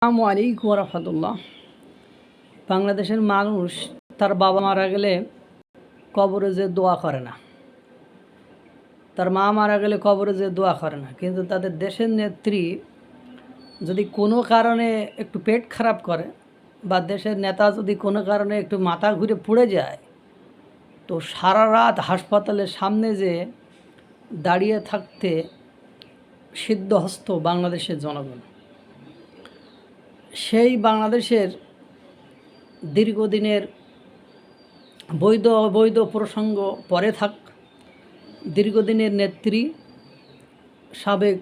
আসসালামু আলাইকুম রহমতুল্লাহ। বাংলাদেশের মানুষ তার বাবা মারা গেলে কবরে যে দোয়া করে না, তার মা মারা গেলে কবরে যে দোয়া করে না, কিন্তু তাদের দেশের নেত্রী যদি কোনো কারণে একটু পেট খারাপ করে বা দেশের নেতা যদি কোনো কারণে একটু মাথা ঘুরে পড়ে যায়, তো সারা রাত হাসপাতালের সামনে যে দাঁড়িয়ে থাকতে সিদ্ধহস্ত বাংলাদেশের জনগণ। সেই বাংলাদেশের দীর্ঘদিনের বৈধ অবৈধ প্রসঙ্গ পরে থাক, দীর্ঘদিনের নেত্রী সাবেক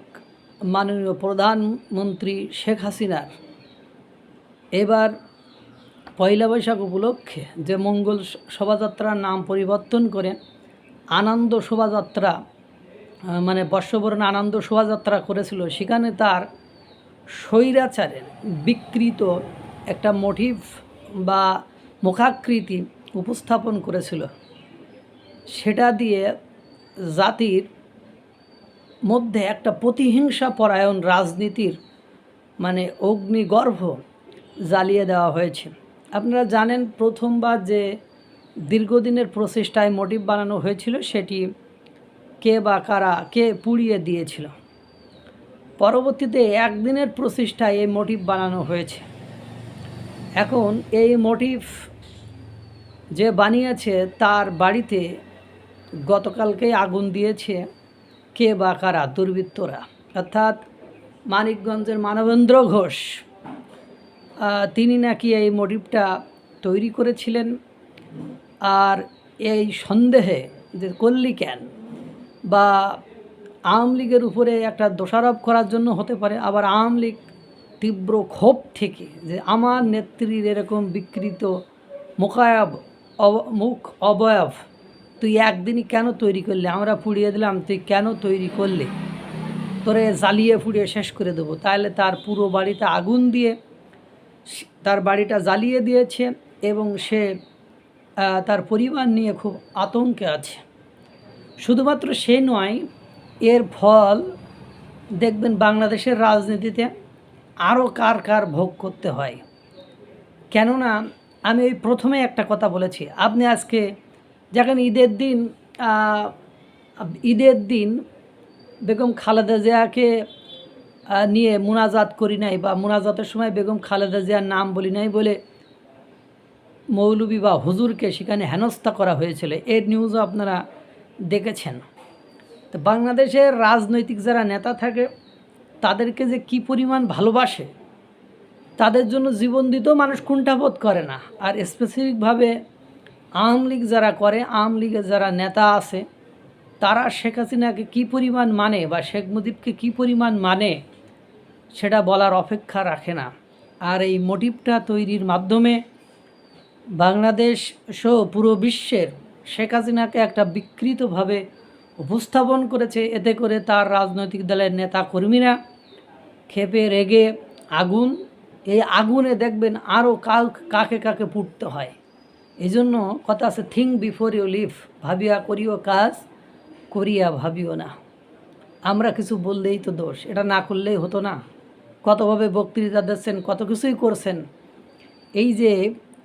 মাননীয় প্রধানমন্ত্রী শেখ হাসিনার এবার পয়লা বৈশাখ উপলক্ষে যে মঙ্গল শোভাযাত্রার নাম পরিবর্তন করে আনন্দ শোভাযাত্রা মানে বর্ষবরণ আনন্দ শোভাযাত্রা করেছিল, সেখানে তার স্বৈরাচারের বিকৃত একটা মোটিভ বা মুখাকৃতি উপস্থাপন করেছিল। সেটা দিয়ে জাতির মধ্যে একটা প্রতিহিংসা পরায়ণ রাজনীতির মানে অগ্নিগর্ভ জ্বালিয়ে দেওয়া হয়েছে। আপনারা জানেন, প্রথমবার যে দীর্ঘদিনের প্রচেষ্টায় মোটিভ বানানো হয়েছিল সেটি কে বা কারা কে পুড়িয়ে দিয়েছিল। পরবর্তীতে একদিনের প্রচেষ্টায় এই মোটিভ বানানো হয়েছে। এখন এই মোটিভ যে বানিয়েছে তার বাড়িতে গতকালকেই আগুন দিয়েছে কে বা কারা, দুর্বৃত্তরা, অর্থাৎ মানিকগঞ্জের মানবেন্দ্র ঘোষ তিনি নাকি এই মোটিভটা তৈরি করেছিলেন। আর এই সন্দেহে যে করলি কেন বা আওয়ামী লীগের উপরে একটা দোষারোপ করার জন্য হতে পারে, আবার আওয়ামী লীগ তীব্র ক্ষোভ থেকে যে আমার নেত্রীর এরকম বিকৃত মুখ অবয়ব তুই একদিনই কেন তৈরি করলি, আমরা পুড়িয়ে দিলাম, তুই কেন তৈরি করলি, তোরে জ্বালিয়ে পুড়িয়ে শেষ করে দেবো। তাহলে তার পুরো বাড়িতে আগুন দিয়ে তার বাড়িটা জ্বালিয়ে দিয়েছে এবং সে তার পরিবার নিয়ে খুব আতঙ্কে আছে। শুধুমাত্র সে নয়, এর ফল দেখবেন বাংলাদেশের রাজনীতিতে আরও কার কার ভোগ করতে হয়। কেননা আমি ওই প্রথমে একটা কথা বলেছি, আপনি আজকে যেখানে ঈদের দিন বেগম খালেদা জিয়াকে নিয়ে মুনাজাত করি নাই বা মুনাজাতের সময় বেগম খালেদা জিয়ার নাম বলি নাই বলে মৌলবি বা হুজুরকে সেখানে হেনস্থা করা হয়েছিল, এর নিউজও আপনারা দেখেছেন। তো বাংলাদেশের রাজনৈতিক যারা নেতা থাকে তাদেরকে যে কি পরিমাণ ভালোবাসে, তাদের জন্য জীবন দিতেও মানুষ কুণ্ঠাবোধ করে না। আর স্পেসিফিকভাবে আওয়ামী লীগ যারা করে, আওয়ামী লীগের যারা নেতা আছে তারা শেখ হাসিনাকে কী পরিমাণ মানে বা শেখ মুজিবকে কী পরিমাণ মানে সেটা বলার অপেক্ষা রাখে না। আর এই মোটিভটা তৈরির মাধ্যমে বাংলাদেশ সহ পুরো বিশ্বের শেখ হাসিনাকে একটা বিকৃতভাবে উপস্থাপন করেছে। এতে করে তার রাজনৈতিক দলের নেতা কর্মীরা ক্ষেপে রেগে আগুন, এই আগুনে দেখবেন আরও কাকে কাকে পুড়তে হয়। এই জন্য কথা আছে, থিঙ্ক বিফোর ইউ লিভ, ভাবিয়া করিও কাজ, করিয়া ভাবিও না। আমরা কিছু বললেই তো দোষ, এটা না করলেই হতো না? কতভাবে বক্তৃতা দিচ্ছেন, কত কিছুই করছেন। এই যে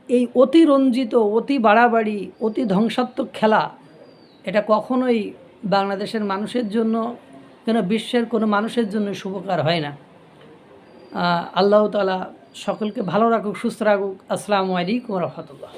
এই অতিরঞ্জিত, অতি বাড়াবাড়ি, অতি ধ্বংসাত্মক খেলা, এটা কখনোই বাংলাদেশের মানুষের জন্য কেন বিশ্বের কোনো মানুষের জন্য শুভকার হয় না। আল্লাহ তাআলা সকলকে ভালো রাখুক, সুস্থ রাখুক। আসসালামু আলাইকুম রহমতুল্লাহ।